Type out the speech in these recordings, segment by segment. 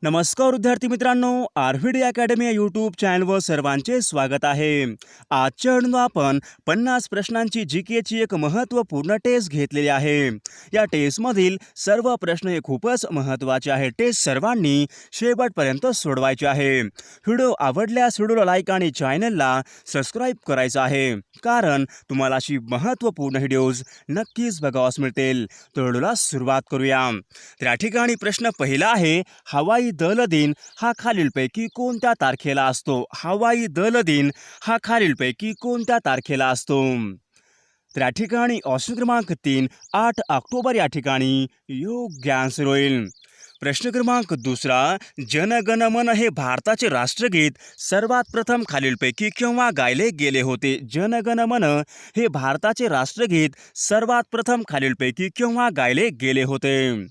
नमस्कार विद्यार्थी मित्रांनो, आरव्हीडी अकॅडमी या यूट्यूब चॅनलवर सर्वांचे स्वागत आहे। आजच्या व्हिडिओत आपण 50 प्रश्नांची जीकेची एक महत्त्वपूर्ण टेस्ट घेतलेली आहे। या टेस्टमधील सर्व प्रश्न हे खूपच महत्त्वाचे आहेत। टेस्ट सर्वांनी शेवटपर्यंत सोडवायचे आहे। व्हिडिओ आवडल्यास व्हिडिओला लाईक आणि चॅनलला सबस्क्राईब करायचं आहे, कारण तुम्हाला अशी महत्त्वपूर्ण व्हिडिओज नक्कीच बघावयास मिळतील। तर व्हिडिओला सुरुवात करूया। तर या ठिकाणी प्रश्न पहिला आहे, हवाई दल दिन हा खालीलपैकी कोणत्या तारखेला असतो? हवाई दल दिन हा खालीलपैकी कोणत्या तारखेला असतो? तर या ठिकाणी ऑप्शन क्रमांक 3 8 ऑक्टोबर या ठिकाणी योग्य आन्सर होईल। प्रश्न क्रमांक दुसरा, जन गण मन हे भारताचे राष्ट्रगीत सर्वात प्रथम खालीलपैकी केव्हा गायले गेले होते? जन गण मन हे भारताचे राष्ट्रगीत सर्वात प्रथम खालीलपैकी केव्हा गायले गेले होते?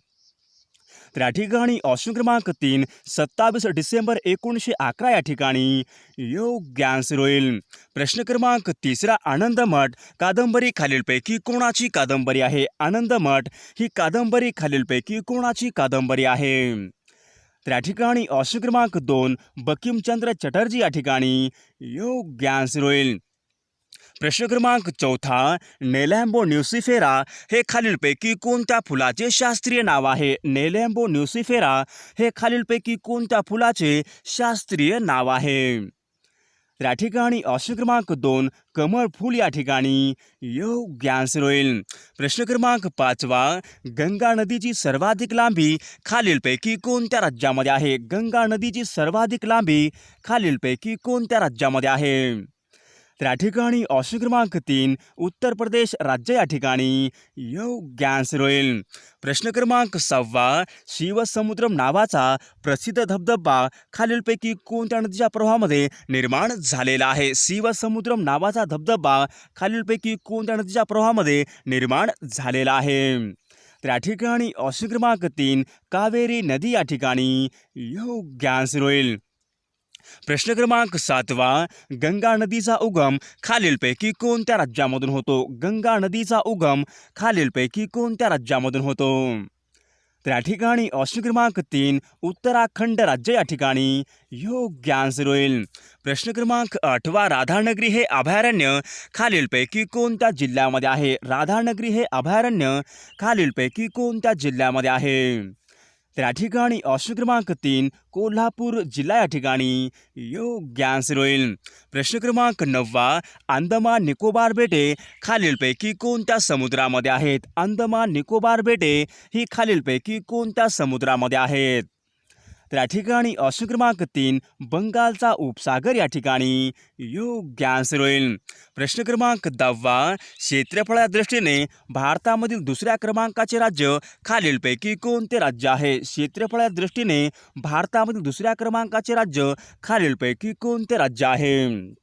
तर या ठिकाणी ऑप्शन क्रमांक 3 27 डिसेंबर 1911 या ठिकाणी योग्य आन्सर होईल। प्रश्न क्रमांक तिसरा, आनंदमठ कादंबरी खालीलपैकी कोणाची कादंबरी आहे? आनंदमठ ही कादंबरी खालीलपैकी कोणाची कादंबरी आहे? तर या ठिकाणी ऑप्शन क्रमांक 2 बंकिमचंद्र चटर्जी या ठिकाणी योग्य आन्सर होईल। प्रश्न क्रमांक चौथा, नेलॅम्बो न्यूसिफेरा हे खालीलपैकी कोणत्या फुलाचे शास्त्रीय नाव आहे? नेलॅम्बो न्यूसिफेरा हे खालीलपैकी कोणत्या फुलाचे शास्त्रीय नाव आहे? तर या ठिकाणी ऑप्शन क्रमांक 2 कमळ फूल या ठिकाणी योग्य आन्सर होईल। प्रश्न क्रमांक 5, गंगा नदीची सर्वाधिक लांबी खालीलपैकी कोणत्या राज्यामध्ये आहे? गंगा नदीची सर्वाधिक लांबी खालीलपैकी कोणत्या राज्यामध्ये आहे? तर या ठिकाणी ऑप्शन क्रमांक 3 उत्तर प्रदेश राज्य या ठिकाणी योग्य आन्सर होईल। प्रश्न क्रमांक 6, शिवसमुद्रम नावाचा प्रसिद्ध धबधबा खालीलपैकी कोणत्या नदीच्या प्रवाहामध्ये निर्माण झालेला आहे? शिवसमुद्रम नावाचा धबधबा खालीलपैकी कोणत्या नदीच्या प्रवाहामध्ये निर्माण झालेला आहे? तर या ठिकाणी ऑप्शन क्रमांक 3 कावेरी नदी या ठिकाणी योग्य आन्सर होईल। प्रश्न क्रमांक 7, गंगा नदीचा उगम खालीलपैकी कोणत्या राज्यामधून होतो? गंगा नदीचा उगम खालीलपैकी कोणत्या राज्यामधून होतो? तर या ठिकाणी ऑप्शन क्रमांक 3 उत्तराखंड राज्य या ठिकाणी योग्य आन्सर होईल। प्रश्न क्रमांक 8, राधानगरी हे अभयारण्य खालीलपैकी कोणत्या जिल्ह्यामध्ये आहे? राधानगरी हे अभयारण्य खालीलपैकी कोणत्या जिल्ह्यामध्ये आहे? तर या ठिकाणी ऑप्शन क्रमांक 3 कोल्हापूर जिल्हा या ठिकाणी योग्य आन्सर होईल। प्रश्न क्रमांक 9, अंदमान निकोबार बेटे खालीलपैकी कोणत्या समुद्रामध्ये आहेत? अंदमान निकोबार बेटे ही खालीलपैकी कोणत्या समुद्रामध्ये आहेत? तर या ठिकाणी ऑप्शन क्रमांक 3 बंगालचा उपसागर या ठिकाणी योग्य आन्सर होईल। प्रश्न क्रमांक 10, क्षेत्रफळाच्या दृष्टीने भारतामधील दुसऱ्या क्रमांकाचे राज्य खालीलपैकी कोणते राज्य आहे? क्षेत्रफळाच्या दृष्टीने भारतामधील दुसऱ्या क्रमांकाचे राज्य खालीलपैकी कोणते राज्य आहे?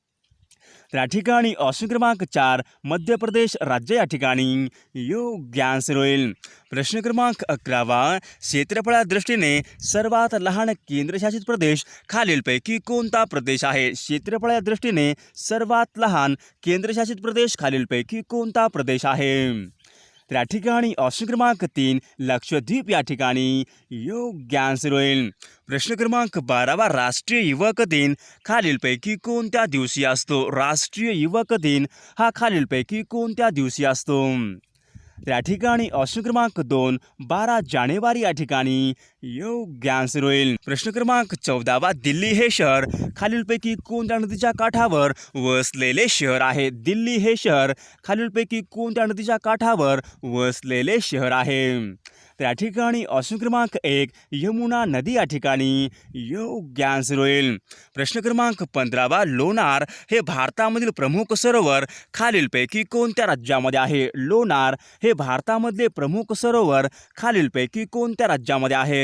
तर या ठिकाणी ऑप्शन क्रमांक 4 मध्य प्रदेश राज्य या ठिकाणी योग्य आन्सर होईल। प्रश्न क्रमांक 11, क्षेत्रफळाच्या दृष्टीने सर्वात लहान केंद्रशासित प्रदेश खालीलपैकी कोणता प्रदेश आहे? क्षेत्रफळाच्या दृष्टीने सर्वात लहान केंद्रशासित प्रदेश खालीलपैकी कोणता प्रदेश आहे? तर या ठिकाणी ऑप्शन क्रमांक 3 लक्षद्वीप या ठिकाणी योग्य आन्सर होईल। प्रश्न क्रमांक 12, राष्ट्रीय युवक दिन खालीलपैकी कोणत्या दिवशी असतो? राष्ट्रीय युवक दिन हा खालीलपैकी कोणत्या दिवशी असतो? तर या ठिकाणी ऑप्शन क्रमांक 2 12 जानेवारी या ठिकाणी योग्य आन्सर होईल। प्रश्न क्रमांक 14, दिल्ली हे शहर खालीलपैकी कोणत्या नदीच्या काठावर वसलेले शहर आहे? दिल्ली हे शहर खालीलपैकी कोणत्या नदीच्या काठावर वसलेले शहर आहे? तर या ठिकाणी ऑप्शन क्रमांक 1 यमुना नदी या ठिकाणी योग्य आन्सर होईल। प्रश्न क्रमांक 15, लोणार हे भारतामधील प्रमुख सरोवर खालीलपैकी कोणत्या राज्यामध्ये आहे? लोणार हे भारतामधले प्रमुख सरोवर खालीलपैकी कोणत्या राज्यामध्ये आहे?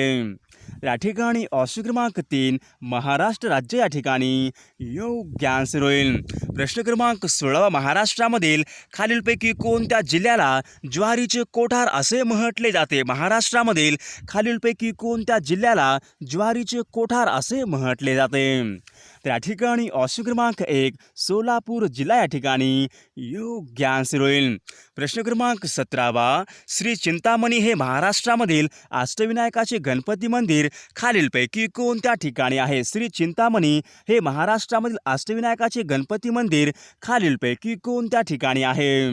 या ठिकाणी ऑप्शन क्रमांक 3 महाराष्ट्र राज्य या ठिकाणी योग्य आन्सर होईल। प्रश्न क्रमांक 16, महाराष्ट्रामधील खालीलपैकी कोणत्या जिल्ह्याला ज्वारीचे कोठार असे म्हटले जाते? महाराष्ट्रामधील खालीलपैकी कोणत्या जिल्ह्याला ज्वारीचे कोठार असे म्हटले जाते? त्या ठिकाणी ऑप्शन क्रमांक 1 सोलापूर जिल्हा या ठिकाणी योग्य आन्सर होईल. प्रश्न क्रमांक 17 श्री चिंतामणी हे महाराष्ट्रामधील अष्टविनायकाचे गणपती मंदिर खालीलपैकी कोणत्या ठिकाणी आहे? श्री चिंतामणी हे महाराष्ट्रामधील अष्टविनायकाचे गणपती मंदिर खालीलपैकी कोणत्या ठिकाणी आहे?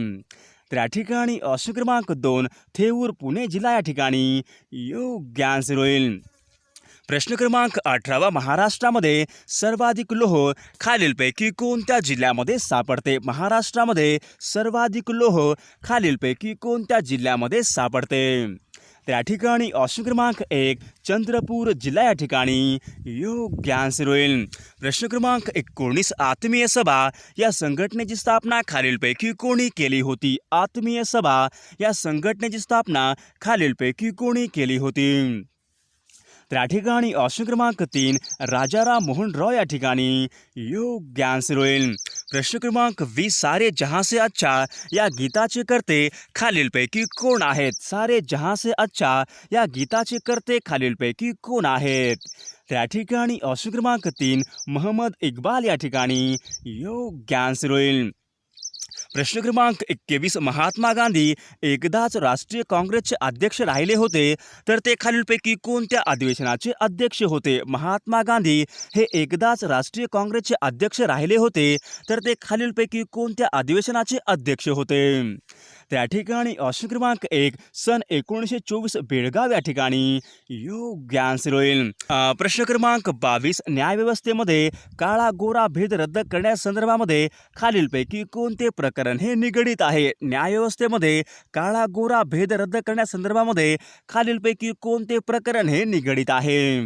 त्या ठिकाणी ऑप्शन क्रमांक 2 थेऊर पुणे जिल्हा या ठिकाणी योग्य आन्सर होईल. प्रश्न क्रमांक 18 महाराष्ट्रामध्ये सर्वाधिक लोह खालीलपैकी कोणत्या जिल्ह्यामध्ये सापडते? महाराष्ट्रामध्ये सर्वाधिक लोह खालीलपैकी कोणत्या जिल्ह्यामध्ये सापडते? त्या ठिकाणी ऑप्शन क्रमांक 1 चंद्रपूर जिल्हा या ठिकाणी योग्य आन्सर होईल. प्रश्न क्रमांक 19 आत्मीय सभा या संघटनेची स्थापना खालीलपैकी कोणी केली होती? आत्मीय सभा या संघटनेची स्थापना खालीलपैकी कोणी केली होती? त्या ठिकाणी ऑप्शन क्रमांक 3 राजाराम मोहन राव या ठिकाणी योग्य आन्सर होईल. प्रश्न क्रमांक 20 सारे जहां से अच्छा या गीताचे कर्ते खालीलपैकी कोण आहेत? सारे जहां से अच्छा या गीताचे कर्ते खालीलपैकी कोण आहेत? त्या ठिकाणी ऑप्शन क्रमांक 3 मोहम्मद इक्बाल या ठिकाणी योग्य आन्सर होईल. प्रश्न क्रमांक 21 महात्मा गांधी एकदाच राष्ट्रीय काँग्रेसचे अध्यक्ष राहिले होते तर ते खालीलपैकी कोणत्या अधिवेशनाचे अध्यक्ष होते? महात्मा गांधी हे एकदाच राष्ट्रीय काँग्रेसचे अध्यक्ष राहिले होते तर ते खालीलपैकी कोणत्या अधिवेशनाचे अध्यक्ष होते? त्या ठिकाणी ऑप्शन क्रमांक 1 सन 1924 बेळगाव या ठिकाणी योग्य आन्सर होईल. प्रश्न क्रमांक 22 न्यायव्यवस्थेमध्ये काळा गोरा भेद रद्द करण्यासंदर्भामध्ये खालीलपैकी कोणते प्रकरण हे निगडीत आहे? न्यायव्यवस्थेमध्ये काळा गोरा भेद रद्द करण्यासंदर्भामध्ये खालीलपैकी कोणते प्रकरण हे निगडीत आहे?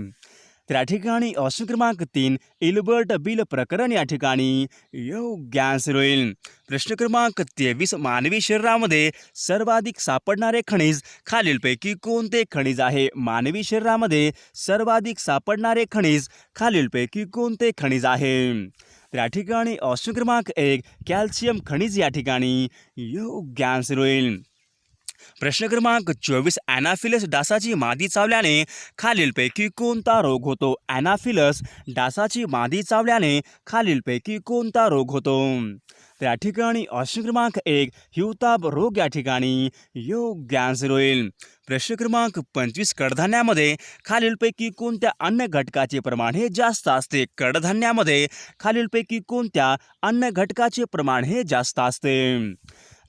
त्या ठिकाणी ऑप्शन क्रमांक 3 इल्बर्ट बिल प्रकरण या ठिकाणी योग्य आन्सर होईल. प्रश्न क्रमांक 23 मानवी शरीरामध्ये सर्वाधिक सापडणारे खनिज खालीलपैकी कोणते खनिज आहे? मानवी शरीरामध्ये सर्वाधिक सापडणारे खनिज खालीलपैकी कोणते खनिज आहे? त्या ठिकाणी ऑप्शन क्रमांक 1 कॅल्शियम खनिज या ठिकाणी योग्य आन्सर होईल. प्रश्न क्रमांक 24 ॲनाफिलस डासाची मादी चावल्याने खालीलपैकी कोणता रोग होतो? ॲनाफिलस डासाची मादी चावल्याने खालीलपैकी कोणता रोग होतो? त्या ठिकाणी ऑप्शन क्रमांक 1 हिवताप रोग या ठिकाणी योग्य आन्सर होईल. प्रश्न क्रमांक 25 कडधान्यामध्ये खालीलपैकी कोणत्या अन्न घटकाचे प्रमाण हे जास्त असते? कडधान्यामध्ये खालीलपैकी कोणत्या अन्न घटकाचे प्रमाण हे जास्त असते?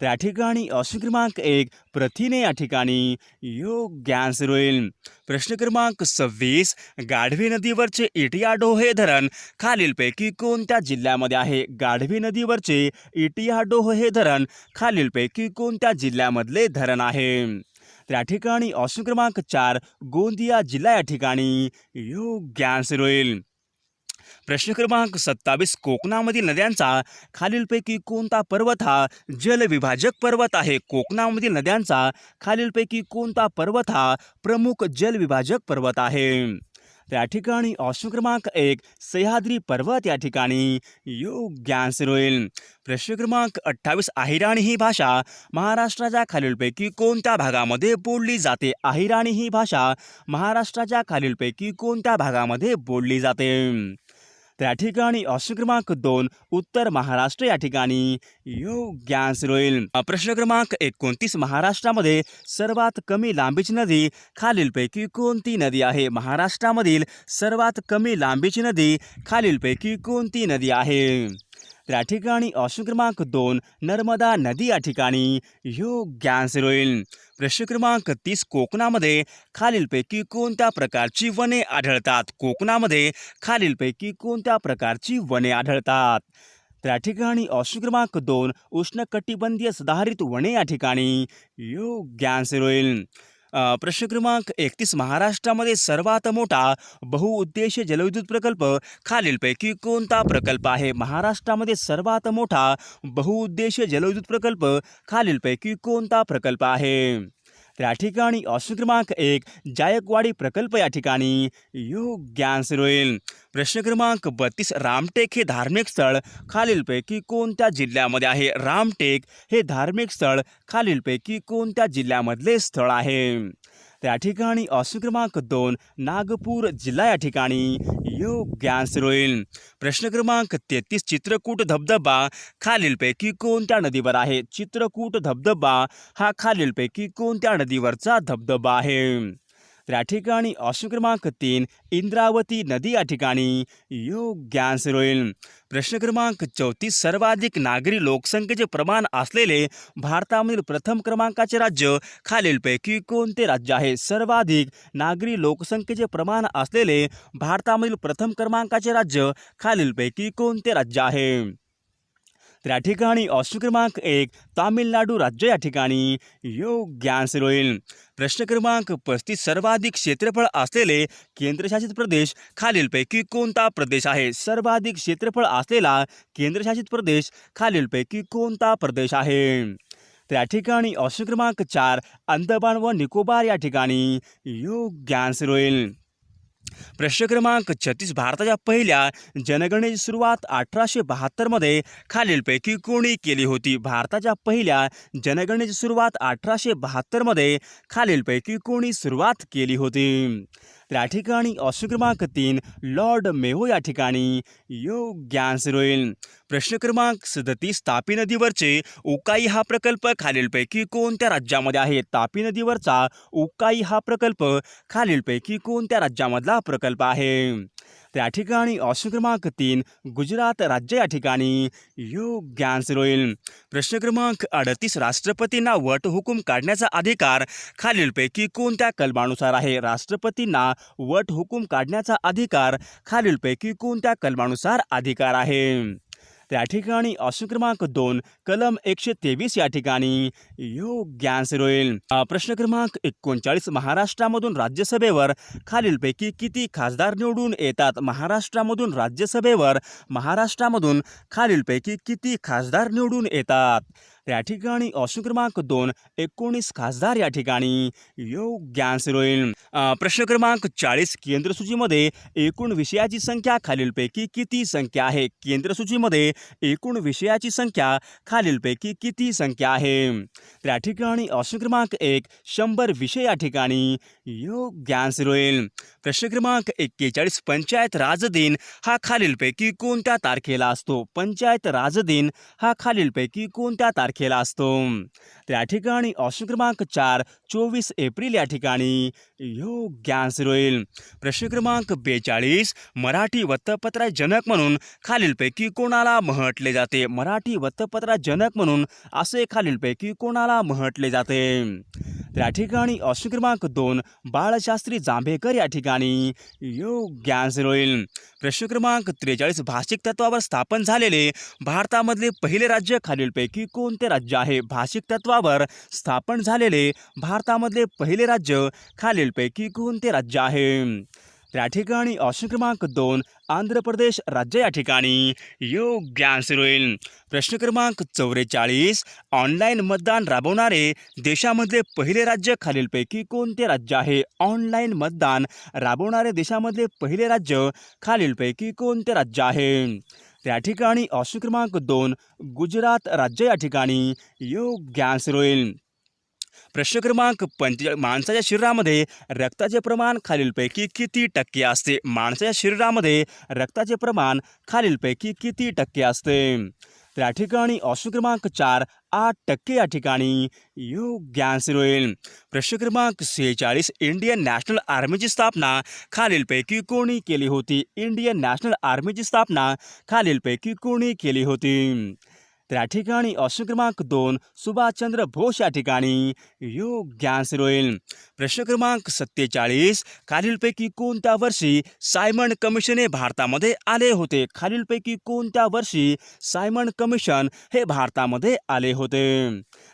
त्या ठिकाणी ऑप्शन क्रमांक 1 प्रथिने या ठिकाणी योग्य आन्सर होईल. प्रश्न क्रमांक 26 गाढवी नदीवरचे इटियाडो हे धरण खालीलपैकी कोणत्या जिल्ह्यामध्ये आहे? गाढवी नदीवरचे इटियाडो हे धरण खालीलपैकी कोणत्या जिल्ह्यामधले धरण आहे? त्या ठिकाणी ऑप्शन क्रमांक 4 गोंदिया जिल्हा या ठिकाणी योग्य आन्सर होईल. प्रश्न क्रमांक 27 कोकणामधील नद्यांचा खालीलपैकी कोणता पर्वत हा जलविभाजक पर्वत आहे? कोकणामधील नद्यांचा खालीलपैकी कोणता पर्वत हा प्रमुख जलविभाजक पर्वत आहे? त्या ठिकाणी ऑप्शन क्रमांक 1 सह्याद्री पर्वत या ठिकाणी योग्य आन्सर होईल. प्रश्न क्रमांक 28 अहिराणी ही भाषा महाराष्ट्राच्या खालीलपैकी कोणत्या भागामध्ये बोलली जाते? अहिराणी ही भाषा महाराष्ट्राच्या खालीलपैकी कोणत्या भागामध्ये बोलली जाते? त्या ठिकाणी ऑप्शन क्रमांक 2 उत्तर महाराष्ट्र या ठिकाणी योग्य आन्सर होईल. प्रश्न क्रमांक 29 महाराष्ट्रामध्ये सर्वात कमी लांबीची नदी खालीलपैकी कोणती नदी आहे? महाराष्ट्रामधील सर्वात कमी लांबीची नदी खालीलपैकी कोणती नदी आहे? त्या ठिकाणी ऑप्शन क्रमांक 2 नर्मदा नदी या ठिकाणी योग्य आन्सर होईल. प्रश्न क्रमांक 30 कोकणामध्ये खालीलपैकी कोणत्या प्रकारची वने आढळतात? कोकणामध्ये खालीलपैकी कोणत्या प्रकारची वने आढळतात? त्या ठिकाणी ऑप्शन क्रमांक 2 उष्णकटिबंधीय सदाहरित वने या ठिकाणी योग्य आन्सर होईल. प्रश्न क्रमांक 31 महाराष्ट्रामध्ये सर्वात मोठा बहुउद्देशीय जलविद्युत प्रकल्प खालीलपैकी कोणता प्रकल्प आहे? महाराष्ट्रामध्ये सर्वात मोठा बहुउद्देशीय जलविद्युत प्रकल्प खालीलपैकी कोणता प्रकल्प आहे? त्या ठिकाणी ऑप्शन क्रमांक 1 जायकवाडी प्रकल्प या ठिकाणी योग्य आन्सर होईल. प्रश्न क्रमांक 32 रामटेक हे धार्मिक स्थळ खालीलपैकी कोणत्या जिल्ह्यामध्ये आहे? रामटेक हे धार्मिक स्थळ खालीलपैकी कोणत्या जिल्ह्यामधले स्थळ आहे? त्या ठिकाणी ऑप्शन क्रमांक 2 नागपूर जिल्हा या ठिकाणी योग्य आन्सर होईल. प्रश्न क्रमांक 33 चित्रकूट धबधबा खालीलपैकी कोणत्या नदीवर आहे? चित्रकूट धबधबा हा खालीलपैकी कोणत्या नदीवरचा धबधबा आहे? तर या ठिकाणी ऑप्शन क्रमांक 3 इंद्रावती नदी या ठिकाणी योग्य आन्सर होईल. प्रश्न क्रमांक 34 सर्वाधिक नागरी लोकसंख्येचे प्रमाण असलेले भारतामधील प्रथम क्रमांकाचे राज्य खालीलपैकी कोणते राज्य आहे? सर्वाधिक नागरी लोकसंख्येचे प्रमाण असलेले भारतामधील प्रथम क्रमांकाचे राज्य खालीलपैकी कोणते राज्य आहे? तर या ठिकाणी ऑप्शन क्रमांक 1 तामिळनाडू राज्य या ठिकाणी योग्य आन्सर होईल. प्रश्न क्रमांक 35 सर्वाधिक क्षेत्रफळ असलेले केंद्रशासित प्रदेश खालीलपैकी कोणता प्रदेश आहे? सर्वाधिक क्षेत्रफळ असलेला केंद्रशासित प्रदेश खालीलपैकी कोणता प्रदेश आहे? तर या ठिकाणी ऑप्शन क्रमांक 4 अंदमान व निकोबार या ठिकाणी योग्य आन्सर होईल. प्रश्न क्रमांक 36 भारताच्या पहिल्या जनगणनेची सुरुवात 1872 मध्ये खालीलपैकी कोणी केली होती? भारताच्या पहिल्या जनगणनेची सुरुवात 1872 मध्ये खालीलपैकी कोणी सुरुवात केली होती? तर या ठिकाणी ऑप्शन क्रमांक 3 लॉर्ड मेयो या ठिकाणी योग्य आन्सर होईल. प्रश्न क्रमांक 37 तापी नदीवरचे उकाई हा प्रकल्प खालीलपैकी कोणत्या राज्यामध्ये आहे? तापी नदीवरचा उकाई हा प्रकल्प खालीलपैकी कोणत्या राज्यामधला प्रकल्प आहे? तर या ठिकाणी ऑप्शन क्रमांक 3 गुजरात राज्य या ठिकाणी योग्य आन्सर होईल. प्रश्न क्रमांक 38 राष्ट्रपतींना वटहुकूम काढण्याचा अधिकार खालीलपैकी कोणत्या कलमानुसार आहे? राष्ट्रपतींना वटहुकूम काढण्याचा अधिकार खालीलपैकी कोणत्या कलमानुसार अधिकार आहे? तर या ठिकाणी ऑप्शन क्रमांक 2 कलम 123 या ठिकाणी योग्य आन्सर होईल. प्रश्न क्रमांक 39 महाराष्ट्रामधून राज्यसभेवर खालीलपैकी किती खासदार निवडून येतात? महाराष्ट्रामधून खालीलपैकी किती खासदार निवडून येतात? या ठिकाणी ऑप्शन क्रमांक 2 19 खासदार या ठिकाणी योग्य आन्सर होईल. प्रश्न क्रमांक 40 केंद्रसूचीमध्ये एकूण विषयाची संख्या खालीलपैकी किती संख्या आहे? केंद्रसूचीमध्ये एकूण विषयाची संख्या खालीलपैकी किती संख्या आहे? तर या ठिकाणी ऑप्शन क्रमांक 1 100 विषय या ठिकाणी योग्य आन्सर होईल. प्रश्न क्रमांक 41 पंचायत राज दिन हा खालीलपैकी कोणत्या तारखेला असतो? पंचायत राज दिन हा खालीलपैकी कोणत्या तारखेला असतो? तर या ठिकाणी ऑप्शन क्रमांक 4 24 एप्रिल या ठिकाणी योग्य आन्सर होईल. प्रश्न क्रमांक 42 मराठी वृत्तपत्रा जनक म्हणून खालीलपैकी कोणाला म्हटले जाते? मराठी वृत्तपत्रा जनक म्हणून असे खालीलपैकी कोणाला म्हटले जाते? तर या ठिकाणी ऑप्शन क्रमांक 2 बाळशास्त्री जांभेकर या ठिकाणी योग्य आन्सर होईल. प्रश्न क्रमांक 43 भाषिक तत्वावर स्थापन झालेले भारतामधले पहिले राज्य खालीलपैकी कोणते राज्य आहे? भाषिक तत्वावर स्थापन झालेले भारतामधले पहिले राज्य खालीलपैकी कोणते राज्य आहे? तर या ठिकाणी ऑप्शन क्रमांक 2 आंध्र प्रदेश राज्य या ठिकाणी योग्य आन्सर होईल. प्रश्न क्रमांक 44 ऑनलाईन मतदान राबवणारे देशामधले पहिले राज्य खालीलपैकी कोणते राज्य आहे? ऑनलाईन मतदान राबवणारे देशामधले पहिले राज्य खालीलपैकी कोणते राज्य आहे? त्या ठिकाणी ऑप्शन क्रमांक 2 गुजरात राज्य या ठिकाणी योग्य आन्सर होईल. प्रश्न क्रमांक 45 माणसाच्या शरीरामध्ये रक्ताचे प्रमाण खालीलपैकी किती टक्के असते? माणसाच्या शरीरामध्ये रक्ताचे प्रमाण खालीलपैकी किती टक्के असते? तर या ठिकाणी ऑप्शन क्रमांक 4 8% या ठिकाणी योग्य आन्सर होईल. प्रश्न क्रमांक 46 इंडियन नॅशनल आर्मीची स्थापना खालीलपैकी कोणी केली होती? इंडियन नॅशनल आर्मीची स्थापना खालीलपैकी कोणी केली होती? तर या ठिकाणी ऑप्शन क्रमांक 2 सुभाषचंद्र बोस या ठिकाणी योग्य आन्सर होईल. प्रश्न क्रमांक 47 खालीलपैकी कोणत्या वर्षी सायमन कमिशन हे भारतामध्ये आले होते? खालीलपैकी कोणत्या वर्षी सायमन कमिशन हे भारतामध्ये आले होते?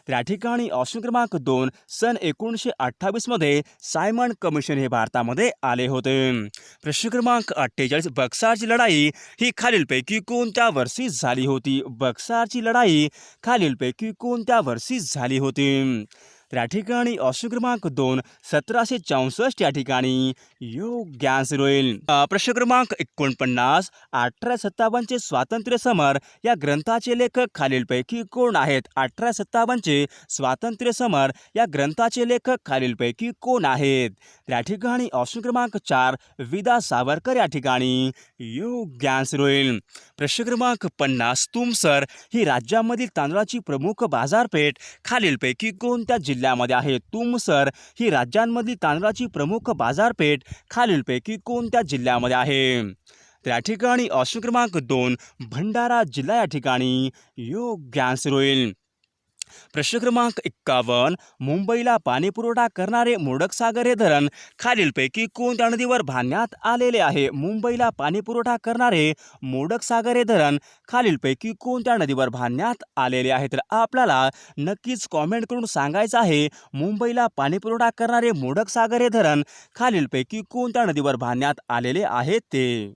तर या ठिकाणी ऑप्शन क्रमांक 2 सन 1928 मध्ये सायमन कमिशन हे भारतामध्ये आले होते. प्रश्न क्रमांक 48 बक्सारची लढाई ही खालीलपैकी कोणत्या वर्षी झाली होती? बक्सारची लढाई खालीलपैकी कोणत्या वर्षी झाली होती? तर या ठिकाणी ऑप्शन क्रमांक 2 1764 या ठिकाणी योग्य आन्सर होईल. प्रश्न क्रमांक 49 1857 स्वातंत्र्य समर या ग्रंथाचे लेखक खालीलपैकी कोण आहेत? 1857 स्वातंत्र्य समर या ग्रंथाचे लेखक खालीलपैकी कोण आहेत? तर या ठिकाणी ऑप्शन क्रमांक 4 विदा सावरकर या ठिकाणी योग्य आन्सर होईल. प्रश्न क्रमांक 50 तुमसर ही राज्यामधील तांदळाची प्रमुख बाजारपेठ खालीलपैकी कोणत्या जिल्ह्यामध्ये आहे? तुमसर ही राज्यांमधील तांदळाची प्रमुख बाजारपेठ खालीलपैकी कोणत्या जिल्ह्यामध्ये आहे? तर या ठिकाणी ऑप्शन क्रमांक 2 भंडारा जिल्हा या ठिकाणी योग्य आन्सर होईल. प्रश्न क्रमांक 51 मुंबईला पाणीपुरवठा करणारे मोडकसागर हे धरण खालीलपैकी कोणत्या नदीवर बांधण्यात आलेले आहे? मुंबईला पाणीपुरवठा करणारे मोडकसागर हे धरण खालीलपैकी कोणत्या नदीवर बांधण्यात आलेले आहे? तर आपल्याला नक्कीच कॉमेंट करून सांगायचं आहे मुंबईला पाणीपुरवठा करणारे मोडकसागर हे धरण खालीलपैकी कोणत्या नदीवर बांधण्यात आलेले आहे ते.